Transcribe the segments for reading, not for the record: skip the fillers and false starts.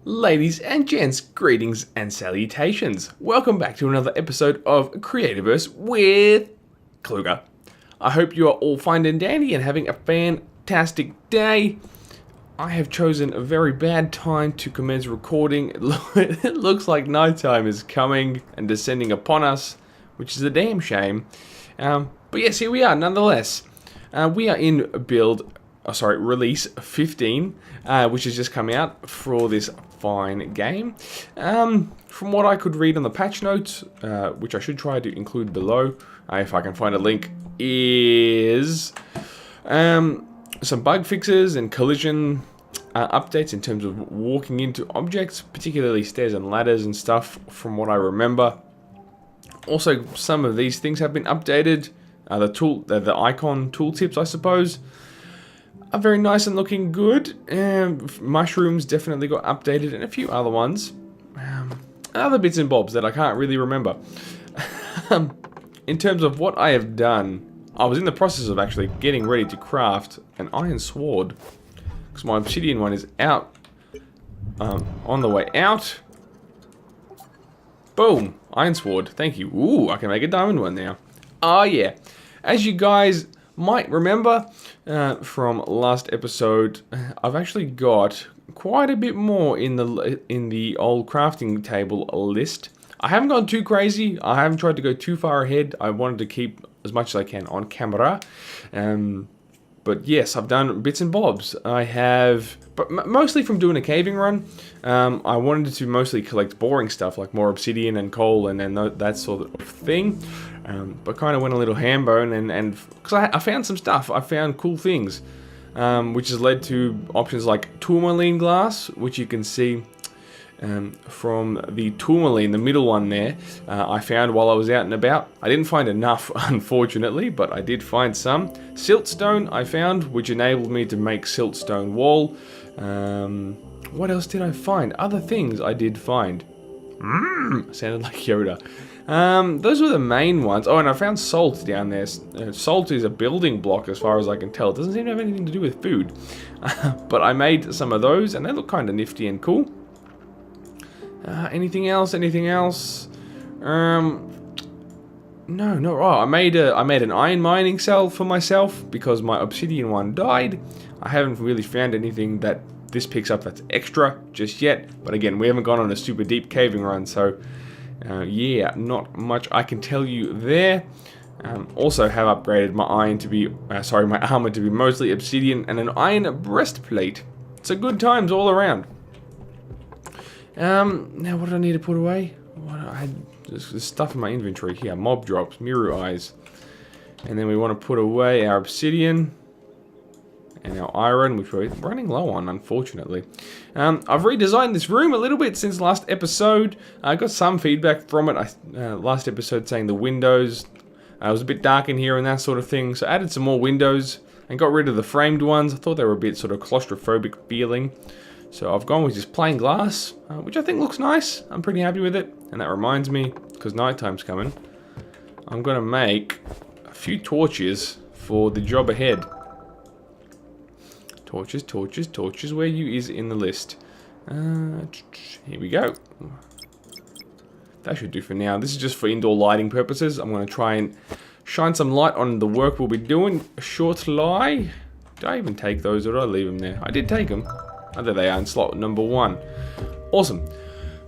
Ladies and gents, greetings and salutations. Welcome back to another episode of Creativerse with Kluger. I hope you are all fine and dandy and having a fantastic day. I have chosen a very bad time to commence recording. It looks like nighttime is coming and descending upon us, which is a damn shame. But yes, here we are nonetheless. We are in release 15, which has just come out for this fine game. From what I could read on the patch notes, which I should try to include below, if I can find a link, is some bug fixes and collision updates in terms of walking into objects, particularly stairs and ladders and stuff, from what I remember. Also, some of these things have been updated. The icon tooltips, I suppose, are very nice and looking good. Mushrooms definitely got updated, and a few other ones. Other bits and bobs that I can't really remember. In terms of what I have done, I was in the process of actually getting ready to craft an iron sword, because my obsidian one is out, on the way out. Boom! Iron sword, thank you. Ooh, I can make a diamond one now. Oh yeah. As you guys might remember from last episode, I've actually got quite a bit more in the old crafting table list. I haven't gone too crazy. I haven't tried to go too far ahead. I wanted to keep as much as I can on camera. But yes, I've done bits and bobs. I have, but mostly from doing a caving run. I wanted to mostly collect boring stuff like more obsidian and coal and then that sort of thing. But kind of went a little ham bone and because I found some stuff. I found cool things, which has led to options like tourmaline glass, which you can see from the tourmaline, the middle one there. I found while I was out and about. I didn't find enough, unfortunately, but I did find some. Siltstone I found, which enabled me to make siltstone wall. What else did I find? Other things I did find. Sounded like Yoda. Those were the main ones. Oh, and I found salt down there. Salt is a building block as far as I can tell. It doesn't seem to have anything to do with food. But I made some of those and they look kind of nifty and cool. Anything else? Anything else? No. Oh, I made an iron mining cell for myself because my obsidian one died. I haven't really found anything that this picks up that's extra just yet. But again, we haven't gone on a super deep caving run, so yeah, not much I can tell you there. Also have upgraded my my armor to be mostly obsidian and an iron breastplate. So good times all around. Now what do I need to put away? There's stuff in my inventory here. Mob drops, mirror eyes. And then we want to put away our obsidian and our iron, which we're running low on, unfortunately. I've redesigned this room a little bit since last episode. I got some feedback from it. Last episode saying the windows was a bit dark in here and that sort of thing. So I added some more windows and got rid of the framed ones. I thought they were a bit sort of claustrophobic feeling. So I've gone with just plain glass, which I think looks nice. I'm pretty happy with it. And that reminds me, because nighttime's coming, I'm going to make a few torches for the job ahead. Torches, torches, torches. Where you is in the list? Here we go. That should do for now. This is just for indoor lighting purposes. I'm going to try and shine some light on the work we'll be doing shortly. Did I even take those or did I leave them there? I did take them. Oh, there they are in slot number 1. Awesome.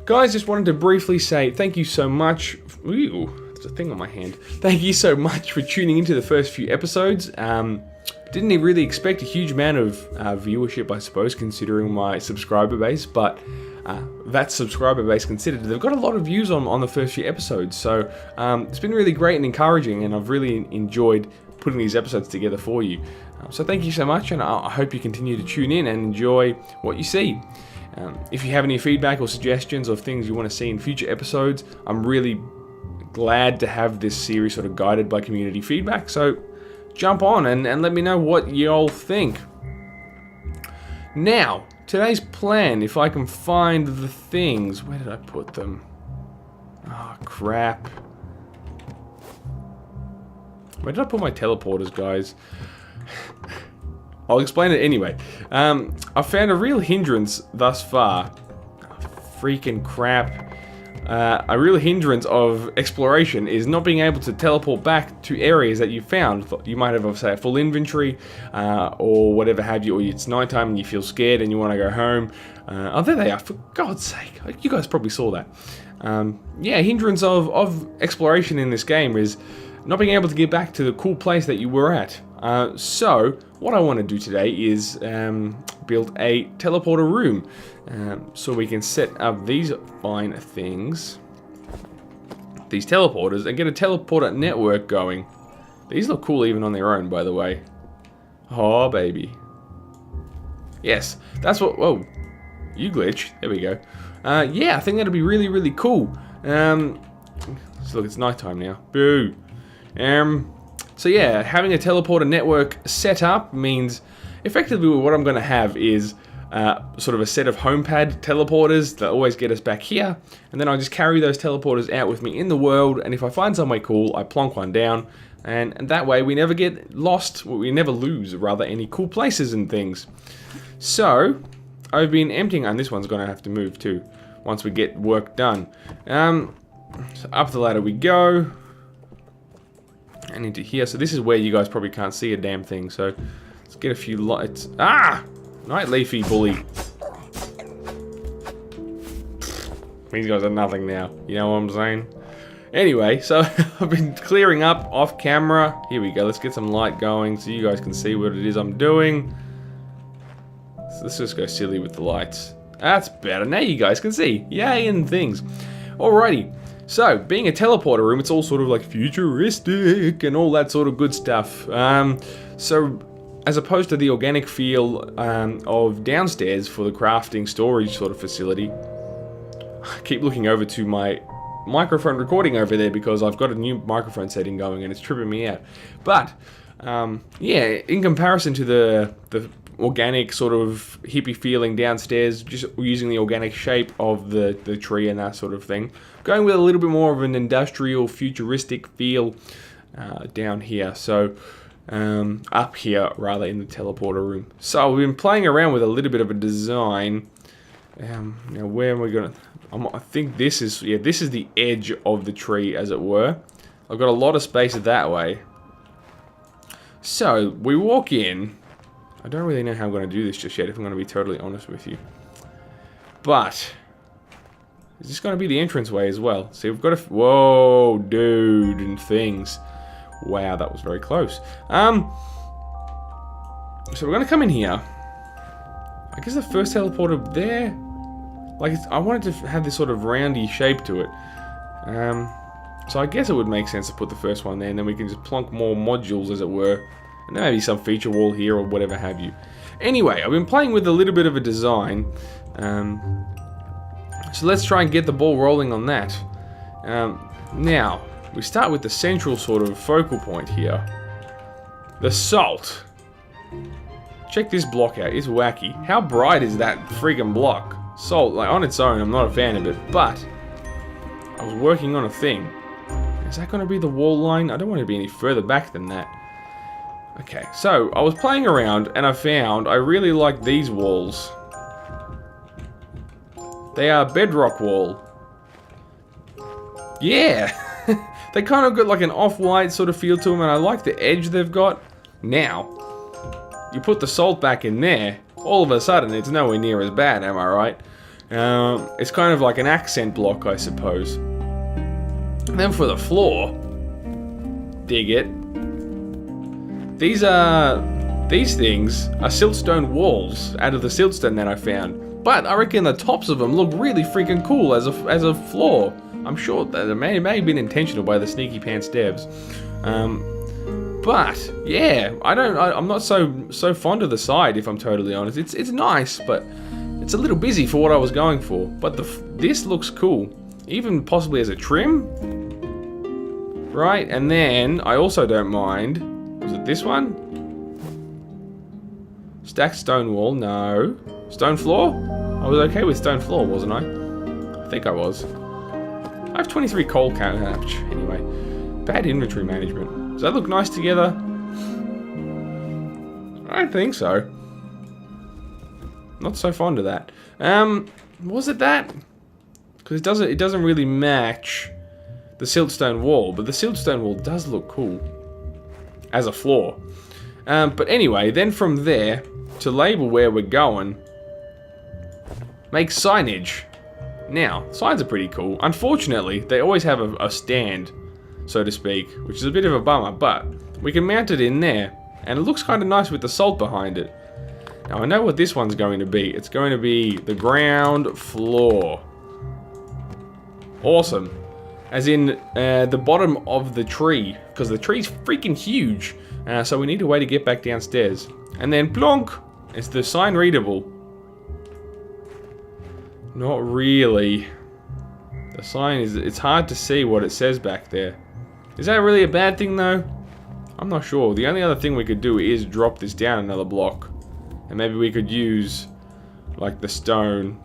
Guys, just wanted to briefly say thank you so much. Ooh, there's a thing on my hand. Thank you so much for tuning into the first few episodes. Didn't really expect a huge amount of viewership, I suppose, considering my subscriber base, but that subscriber base considered, they've got a lot of views on the first few episodes, so it's been really great and encouraging, and I've really enjoyed putting these episodes together for you. So thank you so much, and I hope you continue to tune in and enjoy what you see. If you have any feedback or suggestions of things you want to see in future episodes, I'm really glad to have this series sort of guided by community feedback, so jump on and let me know what you all think. Now, today's plan, if I can find the things, where did I put them? Oh, crap. Where did I put my teleporters, guys? I'll explain it anyway. I found a real hindrance thus far freaking crap. A real hindrance of exploration is not being able to teleport back to areas that you found. You might have, say, a full inventory, or whatever have you, or it's nighttime and you feel scared and you want to go home. Oh, there they are, for God's sake. You guys probably saw that. Yeah, hindrance of exploration in this game is not being able to get back to the cool place that you were at. So, what I want to do today is build a teleporter room. So we can set up these fine things, these teleporters, and get a teleporter network going. These look cool even on their own, by the way. Oh, baby. Yes, that's what... Whoa. You glitch. There we go. Yeah, I think that'll be really, really cool. So look, it's nighttime now. Boo. So yeah, having a teleporter network set up means effectively what I'm going to have is sort of a set of homepad teleporters that always get us back here, and then I just carry those teleporters out with me in the world, and if I find somewhere cool, I plonk one down, and that way we never get lost, we never lose, rather, any cool places and things. So, I've been emptying, and this one's going to have to move too, once we get work done. So up the ladder we go, and into here. So this is where you guys probably can't see a damn thing, so let's get a few lights. Ah! Night leafy bully. These guys are nothing now. You know what I'm saying? Anyway, so I've been clearing up off camera. Here we go. Let's get some light going so you guys can see what it is I'm doing. So let's just go silly with the lights. That's better. Now you guys can see. Yay and things. Alrighty. So, being a teleporter room, it's all sort of like futuristic and all that sort of good stuff. So, as opposed to the organic feel of downstairs for the crafting storage sort of facility, I keep looking over to my microphone recording over there because I've got a new microphone setting going and it's tripping me out. But, yeah, in comparison to the organic sort of hippie feeling downstairs, just using the organic shape of the tree and that sort of thing, going with a little bit more of an industrial futuristic feel down here. So, up here rather in the teleporter room. So we've been playing around with a little bit of a design. Now where am we gonna? I think this is the edge of the tree, as it were. I've got a lot of space that way. So we walk in. I don't really know how I'm going to do this just yet, if I'm going to be totally honest with you. But is this going to be the entranceway as well? See, we've got a whoa, dude, and things. Wow, that was very close. So we're going to come in here. I guess the first teleporter there, like I wanted to have this sort of roundy shape to it. So I guess it would make sense to put the first one there, and then we can just plonk more modules, as it were. And there may be some feature wall here or whatever have you. Anyway, I've been playing with a little bit of a design. So let's try and get the ball rolling on that. Now, we start with the central sort of focal point here. The salt. Check this block out, it's wacky. How bright is that freaking block? Salt, like on its own, I'm not a fan of it, but I was working on a thing. Is that going to be the wall line? I don't want to be any further back than that. Okay, so I was playing around and I found I really like these walls. They are bedrock wall. Yeah! They kind of got like an off-white sort of feel to them, and I like the edge they've got. Now, you put the salt back in there, all of a sudden it's nowhere near as bad, am I right? It's kind of like an accent block, I suppose. And then for the floor, dig it. These things are siltstone walls out of the siltstone that I found. But I reckon the tops of them look really freaking cool as a floor. I'm sure that it may have been intentional by the sneaky pants devs. But yeah, I'm not so fond of the side, if I'm totally honest. It's nice, but it's a little busy for what I was going for. But this looks cool, even possibly as a trim, right? And then I also don't mind. Was it this one? Stacked stone wall? No. Stone floor? I was okay with stone floor, wasn't I? I think I was. I have 23 coal count. Anyway, bad inventory management. Does that look nice together? I don't think so. Not so fond of that. Was it that? Because it doesn't really match the siltstone wall, but the siltstone wall does look cool as a floor. But anyway, then from there, to label where we're going, make signage. Now, signs are pretty cool. Unfortunately, they always have a stand, so to speak, which is a bit of a bummer, but we can mount it in there, and it looks kind of nice with the salt behind it. Now, I know what this one's going to be. It's going to be the ground floor. Awesome. As in the bottom of the tree, because the tree's freaking huge. So we need a way to get back downstairs. And then plonk! Is the sign readable? Not really. The sign is, it's hard to see what it says back there. Is that really a bad thing though? I'm not sure. The only other thing we could do is drop this down another block. And maybe we could use like the stone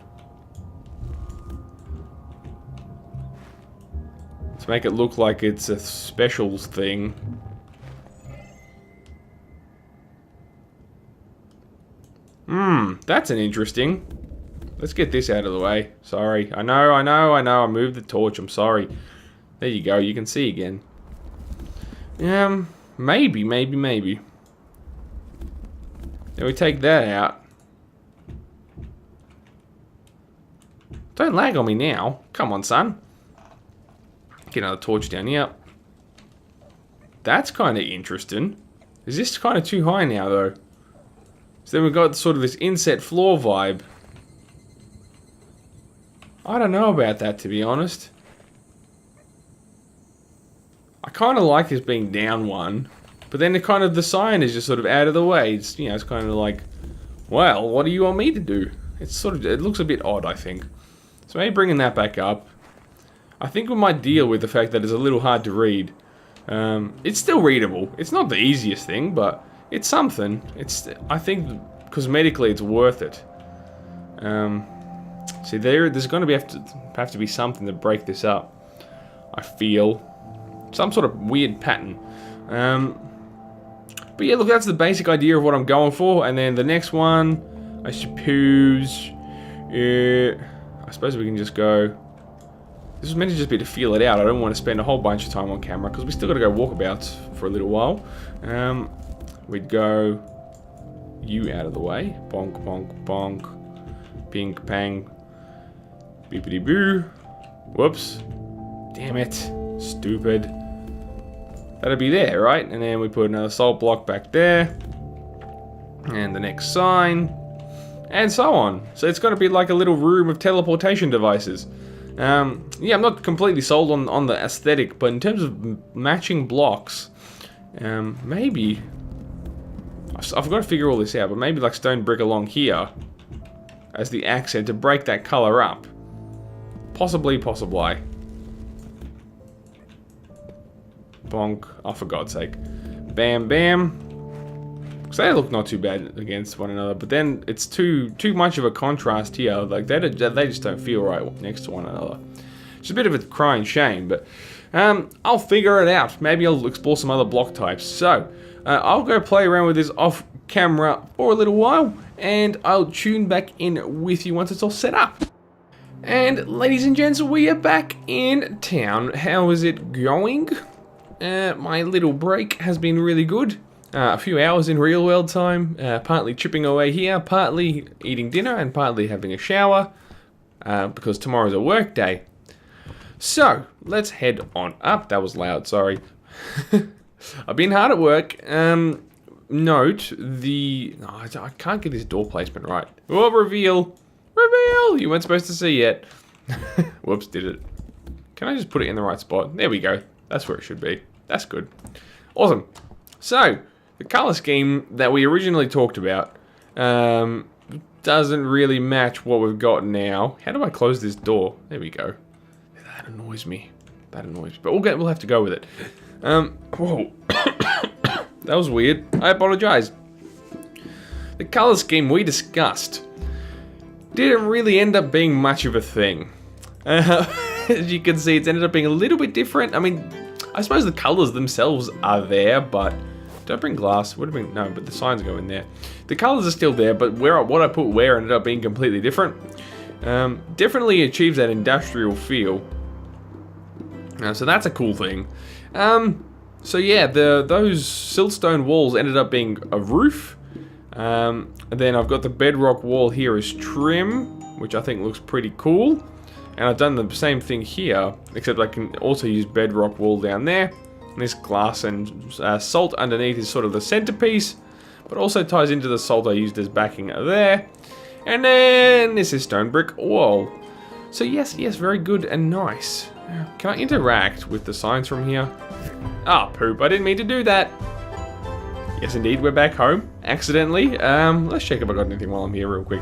to make it look like it's a specials thing. That's an interesting. Let's get this out of the way. Sorry. I know. I moved the torch. I'm sorry. There you go. You can see again. Maybe. Then we take that out. Don't lag on me now. Come on, son. Get another torch down here. That's kind of interesting. Is this kind of too high now, though? So then we've got sort of this inset floor vibe. I don't know about that, to be honest. I kind of like this being down one, but then the sign is just sort of out of the way. It's, you know, it's kind of like, well, what do you want me to do? It's sort of, it looks a bit odd, I think. So maybe bringing that back up. I think we might deal with the fact that it's a little hard to read. It's still readable. It's not the easiest thing, but it's something. I think cosmetically it's worth it. See, there's going to have to be something to break this up. I feel some sort of weird pattern. But yeah, look, that's the basic idea of what I'm going for. And then the next one, I suppose we can just go. This was meant to just be to feel it out. I don't want to spend a whole bunch of time on camera because we still got to go walkabouts for a little while. We'd go you out of the way. Bonk, bonk, bonk. Pink, pang. Beepity boo. Whoops. Damn it. Stupid. That'll be there, right? And then we put another salt block back there. And the next sign. And so on. So it's going to be like a little room of teleportation devices. Yeah, I'm not completely sold on the aesthetic, but in terms of matching blocks, maybe I've got to figure all this out, but maybe like stone brick along here as the accent to break that color up. Possibly. Bonk. Oh, for God's sake. Bam, bam. Because they look not too bad against one another, but then it's too much of a contrast here. Like they just don't feel right next to one another. It's a bit of a crying shame, but I'll figure it out. Maybe I'll explore some other block types. So I'll go play around with this off camera for a little while, and I'll tune back in with you once it's all set up. And ladies and gents, we are back in town. How is it going? My little break has been really good. A few hours in real world time, partly chipping away here, partly eating dinner, and partly having a shower, because tomorrow's a work day. So, let's head on up. That was loud, sorry. I've been hard at work. Note the... Oh, I can't get this door placement right. Oh, reveal! Reveal! You weren't supposed to see yet. Whoops, did it. Can I just put it in the right spot? There we go. That's where it should be. That's good. Awesome. So, the color scheme that we originally talked about doesn't really match what we've got now. How do I close this door? There we go. That annoys me. But we'll have to go with it. Whoa. That was weird. I apologize. The color scheme we discussed didn't really end up being much of a thing. As you can see, it's ended up being a little bit different. I mean, I suppose the colors themselves are there, but don't bring glass. Would have been no, but the signs go in there. The colors are still there, but what I put where ended up being completely different. Definitely achieves that industrial feel. So that's a cool thing. So yeah, those siltstone walls ended up being a roof. And then I've got the bedrock wall here as trim, which I think looks pretty cool. And I've done the same thing here, except I can also use bedrock wall down there. And this glass and salt underneath is sort of the centerpiece, but also ties into the salt I used as backing there. And then this is stone brick wall. So yes, very good and nice. Can I interact with the signs from here? Ah, poop, I didn't mean to do that. Yes, indeed, we're back home, accidentally. Let's check if I got anything while I'm here real quick.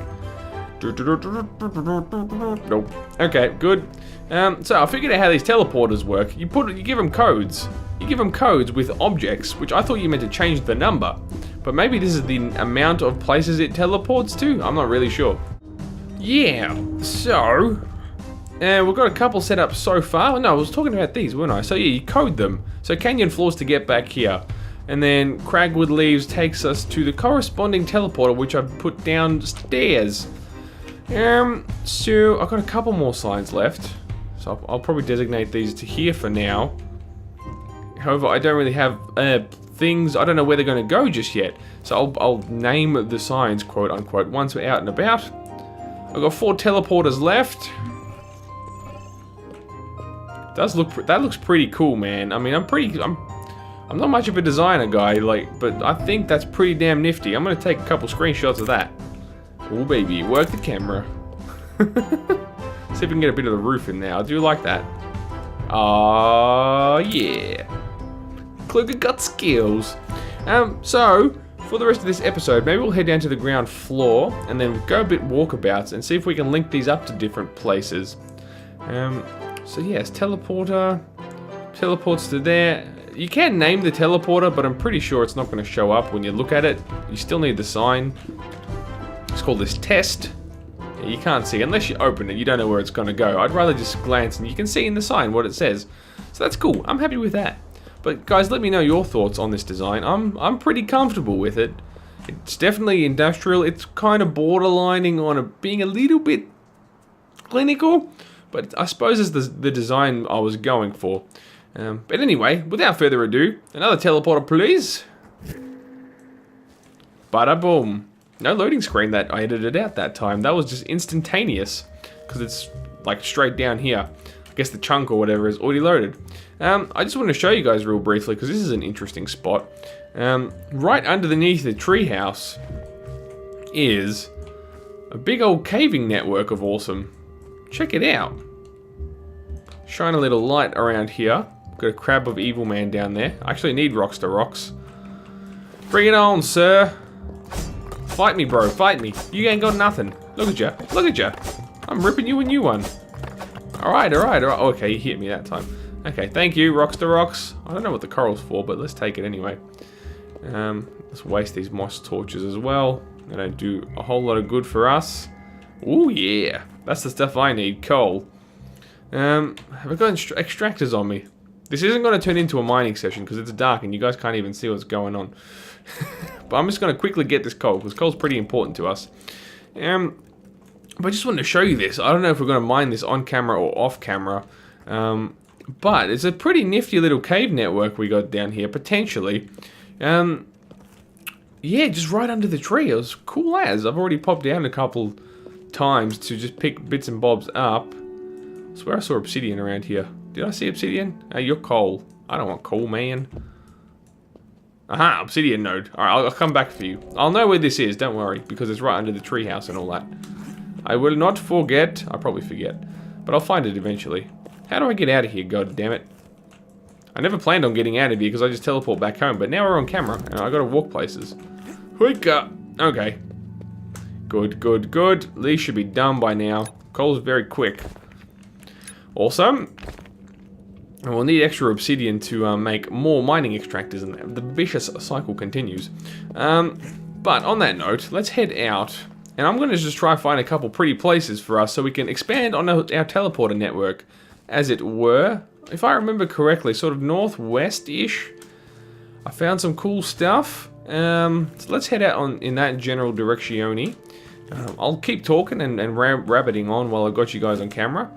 Nope. Okay, good. So I figured out how these teleporters work. You give them codes. You give them codes with objects, which I thought you meant to change the number. But maybe this is the amount of places it teleports to? I'm not really sure. Yeah, so... we've got a couple set up so far. No, I was talking about these, weren't I? So yeah, you code them. So canyon floors to get back here. And then Cragwood Leaves takes us to the corresponding teleporter, which I've put downstairs. So I've got a couple more signs left. So I'll probably designate these to here for now. However, I don't really have things. I don't know where they're going to go just yet. So I'll name the signs, quote unquote, once we're out and about. I've got 4 teleporters left. That looks pretty cool, man. I mean, I'm not much of a designer guy, but I think that's pretty damn nifty. I'm gonna take a couple screenshots of that. Oh baby, work the camera. See if we can get a bit of the roof in there. I do like that. Oh yeah. Kluger got skills. So for the rest of this episode, maybe we'll head down to the ground floor and then go a bit walkabouts and see if we can link these up to different places. So yes, teleporter teleports to there. You can name the teleporter, but I'm pretty sure it's not going to show up when you look at it. You still need the sign. Let's call this test. You can't see unless you open it. You don't know where it's going to go. I'd rather just glance and you can see in the sign what it says. So that's cool. I'm happy with that. But guys, let me know your thoughts on this design. I'm pretty comfortable with it. It's definitely industrial. It's kind of borderlining on being a little bit clinical, but I suppose it's the design I was going for. But anyway, without further ado, another teleporter, please. Bada boom. No loading screen that I edited out that time. That was just instantaneous, because it's like straight down here. I guess the chunk or whatever is already loaded. I just want to show you guys real briefly, because this is an interesting spot. Right underneath the treehouse is a big old caving network of awesome. Check it out. Shine a little light around here. Got a crab of evil man down there. I actually need rocks to rocks. Bring it on, sir. Fight me, bro. Fight me. You ain't got nothing. Look at ya. Look at ya. I'm ripping you a new one. Alright. Okay, you hit me that time. Okay, thank you, rocks to rocks. I don't know what the coral's for, but let's take it anyway. Let's waste these moss torches as well. They don't do a whole lot of good for us. Ooh, yeah. That's the stuff I need. Coal. Have I got extractors on me? This isn't going to turn into a mining session because it's dark and you guys can't even see what's going on. But I'm just going to quickly get this coal because coal's pretty important to us. But I just wanted to show you this. I don't know if we're going to mine this on camera or off camera. But it's a pretty nifty little cave network we got down here, potentially. Yeah, just right under the tree. It was cool as. I've already popped down a couple times to just pick bits and bobs up. I swear I saw obsidian around here. Did I see obsidian? You're coal. I don't want coal, man. Aha, obsidian node. Alright, I'll come back for you. I'll know where this is, don't worry, because it's right under the treehouse and all that. I will not forget. I'll probably forget. But I'll find it eventually. How do I get out of here, god damn it? I never planned on getting out of here because I just teleport back home, but now we're on camera and I gotta walk places. Hoika! Okay. Good. These should be done by now. Coal's very quick. Awesome. And we'll need extra obsidian to make more mining extractors, and the vicious cycle continues. But on that note, let's head out. And I'm going to just try and find a couple pretty places for us so we can expand on our teleporter network, as it were. If I remember correctly, sort of northwest-ish. I found some cool stuff. So let's head out in that general direction. I'll keep talking and rabbiting on while I've got you guys on camera.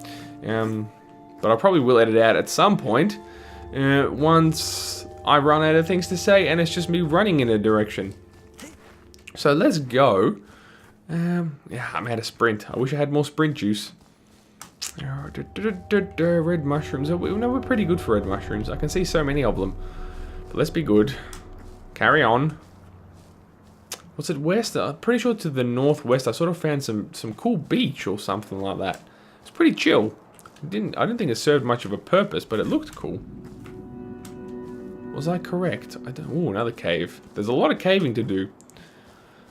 But I probably will edit out at some point once I run out of things to say and it's just me running in a direction. So let's go. Yeah, I'm out of sprint. I wish I had more sprint juice. Red mushrooms. We're pretty good for red mushrooms. I can see so many of them. But let's be good. Carry on. Was it west? I'm pretty sure to the northwest. I sort of found some cool beach or something like that. It's pretty chill. I didn't think it served much of a purpose, but it looked cool. Was I correct? Oh, another cave. There's a lot of caving to do.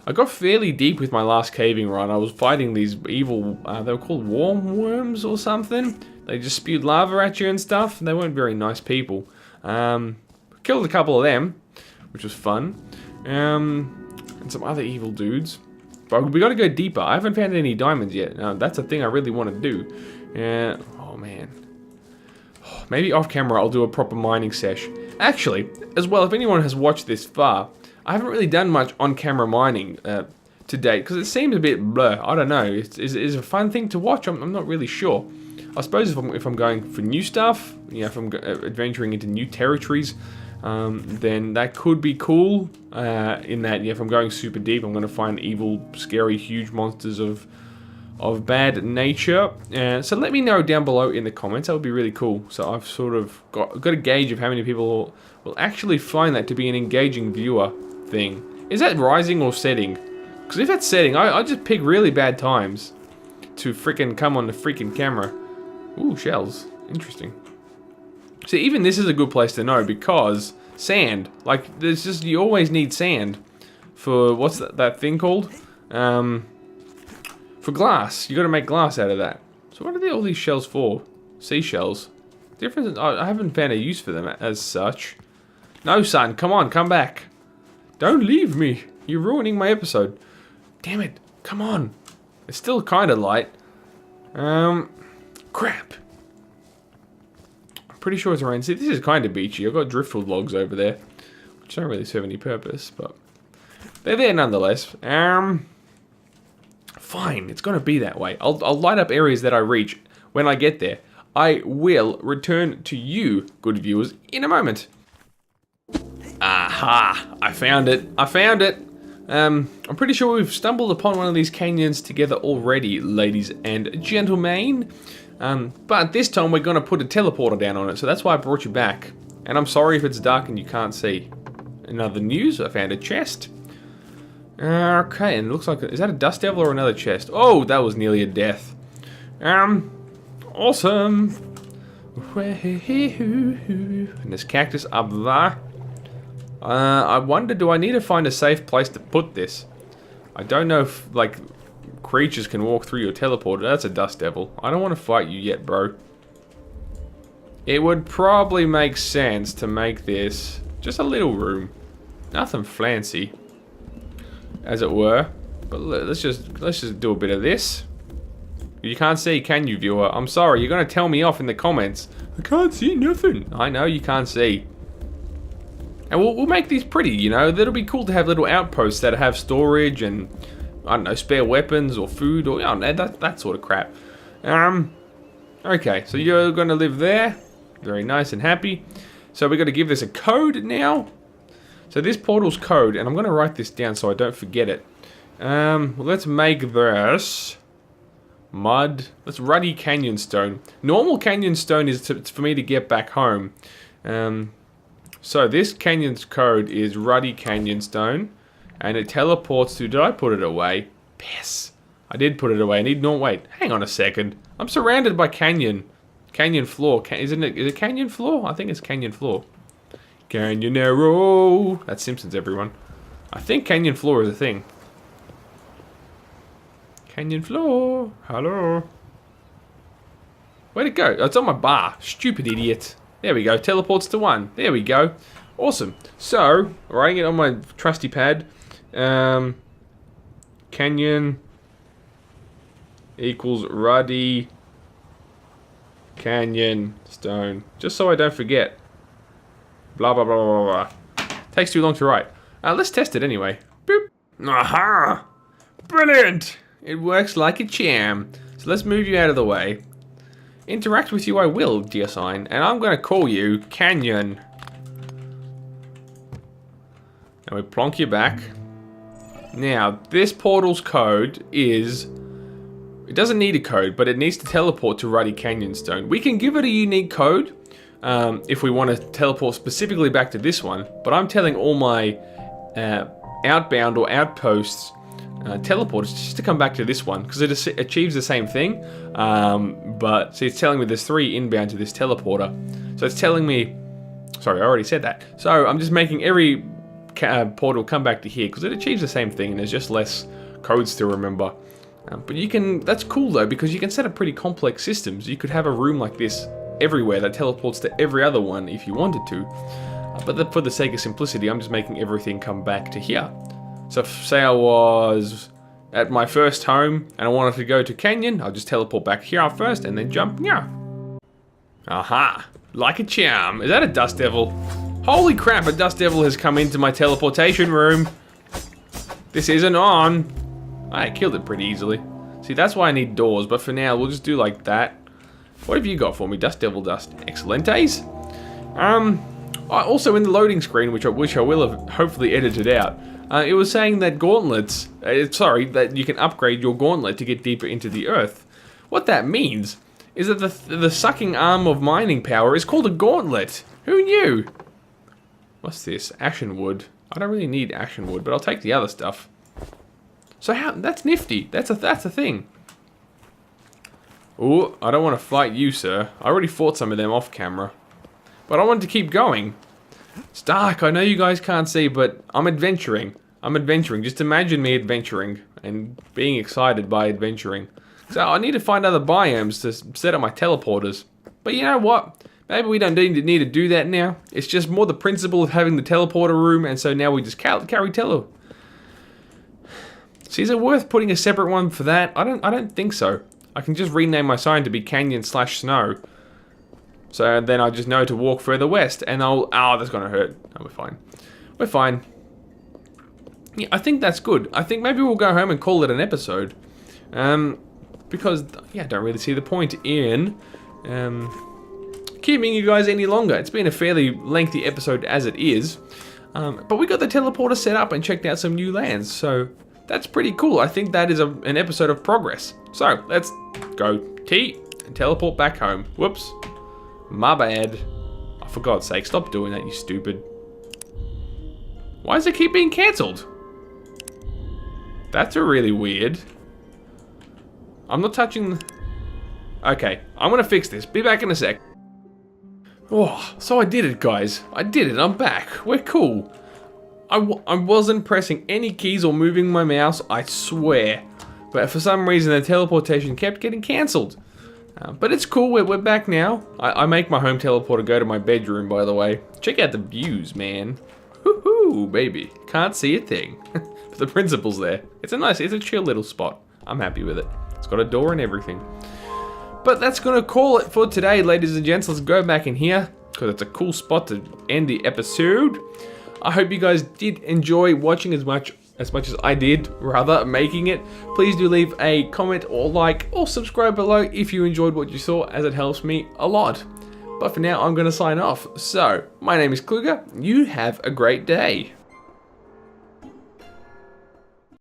I got fairly deep with my last caving run. I was fighting these evil, they were called worm worms or something. They just spewed lava at you and stuff. And they weren't very nice people. Killed a couple of them, which was fun. And some other evil dudes. But we got to go deeper. I haven't found any diamonds yet. That's a thing I really want to do. Oh man. Maybe off camera I'll do a proper mining sesh. Actually, as well, if anyone has watched this far, I haven't really done much on-camera mining to date because it seems a bit blur. I don't know. Is it a fun thing to watch? I'm not really sure. I suppose if I'm going for new stuff, you know, if I'm adventuring into new territories, then that could be cool. In that, yeah, if I'm going super deep, I'm going to find evil, scary, huge monsters of bad nature. So let me know down below in the comments. That would be really cool. So I've sort of got a gauge of how many people will actually find that to be an engaging viewer thing. Is that rising or setting? Because if that's setting, I just pick really bad times to freaking come on the freaking camera. Ooh, shells. Interesting. See, even this is a good place to know because sand. Like, there's just, you always need sand for, what's that thing called? For glass. You got to make glass out of that. So what are all these shells for? Seashells. Different. I haven't found a use for them as such. No, son. Come on. Come back. Don't leave me. You're ruining my episode. Damn it. Come on. It's still kind of light. Crap. I'm pretty sure it's around. See, this is kind of beachy. I've got driftwood logs over there, which don't really serve any purpose, but they're there nonetheless. Fine. It's gonna be that way. I'll light up areas that I reach when I get there. I will return to you, good viewers, in a moment. Aha! I found it. I found it. I'm pretty sure we've stumbled upon one of these canyons together already, ladies and gentlemen. But this time we're going to put a teleporter down on it, so that's why I brought you back. And I'm sorry if it's dark and you can't see. In other news, I found a chest. Okay, and it looks like... Is that a dust devil or another chest? Oh, that was nearly a death. Awesome. And this cactus up there. I wonder, do I need to find a safe place to put this? I don't know if, like, creatures can walk through your teleporter. That's a dust devil. I don't want to fight you yet, bro. It would probably make sense to make this just a little room. Nothing fancy, as it were. But let's just do a bit of this. You can't see, can you, viewer? I'm sorry, you're going to tell me off in the comments. I can't see nothing. I know you can't see. And we'll make these pretty, you know. That'll be cool to have little outposts that have storage and, I don't know, spare weapons or food or, you know, that sort of crap. Okay, so you're going to live there. Very nice and happy. So we're going to give this a code now. So this portal's code, and I'm going to write this down so I don't forget it. Well, let's make this mud. Let's ruddy canyon stone. Normal canyon stone is for me to get back home. So this canyon's code is ruddy canyon stone, and it teleports to. Did I put it away? Yes, I did put it away. I need not wait. Hang on a second. I'm surrounded by canyon floor. Isn't it? Is it canyon floor? I think it's canyon floor. Canyon arrow. That's Simpsons, everyone. I think canyon floor is a thing. Canyon floor. Hello. Where'd it go? Oh, it's on my bar. Stupid idiot. There we go. Teleports to 1. There we go. Awesome. So, writing it on my trusty pad. Canyon equals ruddy canyon stone. Just so I don't forget. Blah, blah, blah, blah, blah. Takes too long to write. Let's test it anyway. Boop. Aha! Brilliant! It works like a charm. So let's move you out of the way. Interact with you I will, dear sign. And I'm going to call you Canyon. And we plonk you back. Now, this portal's code is... It doesn't need a code, but it needs to teleport to Ruddy Canyon Stone. We can give it a unique code if we want to teleport specifically back to this one. But I'm telling all my outbound or outposts teleporters just to come back to this one because it achieves the same thing. But see, it's telling me there's 3 inbound to this teleporter. So it's telling me... Sorry, I already said that. So I'm just making every portal come back to here because it achieves the same thing and there's just less codes to remember. But you can, that's cool though, because you can set up pretty complex systems. You could have a room like this everywhere that teleports to every other one if you wanted to. But for the sake of simplicity, I'm just making everything come back to here. So say I was at my first home and I wanted to go to Canyon, I'll just teleport back here first and then jump here. Aha, like a charm. Is that a dust devil? Holy crap, a dust devil has come into my teleportation room. This isn't on. I killed it pretty easily. See, that's why I need doors, but for now, we'll just do like that. What have you got for me? Dust Devil Dust. Excelentes. Also in the loading screen, which I will have hopefully edited out, it was saying that gauntlets, that you can upgrade your gauntlet to get deeper into the earth. What that means is that the sucking arm of mining power is called a gauntlet. Who knew? What's this? Ashen wood. I don't really need ashen wood, but I'll take the other stuff. So that's nifty. That's a thing. Oh, I don't want to fight you, sir. I already fought some of them off camera. But I want to keep going. It's dark. I know you guys can't see, but I'm adventuring. I'm adventuring. Just imagine me adventuring and being excited by adventuring. So I need to find other biomes to set up my teleporters. But you know what? Maybe we don't need to do that now. It's just more the principle of having the teleporter room, and so now we just carry tele. See, is it worth putting a separate one for that? I don't think so. I can just rename my sign to be Canyon/Snow. So then I just know to walk further west, and oh, that's gonna hurt. No, we're fine. We're fine. Yeah, I think that's good. I think maybe we'll go home and call it an episode. Because, yeah, I don't really see the point in keeping you guys any longer. It's been a fairly lengthy episode as it is. But we got the teleporter set up and checked out some new lands, so that's pretty cool. I think that is an episode of progress. So, let's go T and teleport back home. Whoops. My bad. Oh, for God's sake, stop doing that, you stupid. Why does it keep being cancelled? That's really weird. I'm not touching... Okay, I'm gonna fix this. Be back in a sec. Oh, so I did it, guys. I did it. I'm back. We're cool. I wasn't pressing any keys or moving my mouse, I swear. But for some reason, the teleportation kept getting cancelled. But it's cool. We're back now. I make my home teleporter go to my bedroom, by the way. Check out the views, man. Woohoo, baby. Can't see a thing. But the principle's there. It's a chill little spot. I'm happy with it. It's got a door and everything. But that's going to call it for today, ladies and gents. Let's go back in here, because it's a cool spot to end the episode. I hope you guys did enjoy watching as much as I did, rather, making it. Please do leave a comment or like or subscribe below if you enjoyed what you saw, as it helps me a lot. But for now, I'm going to sign off. So, my name is Kluger. You have a great day.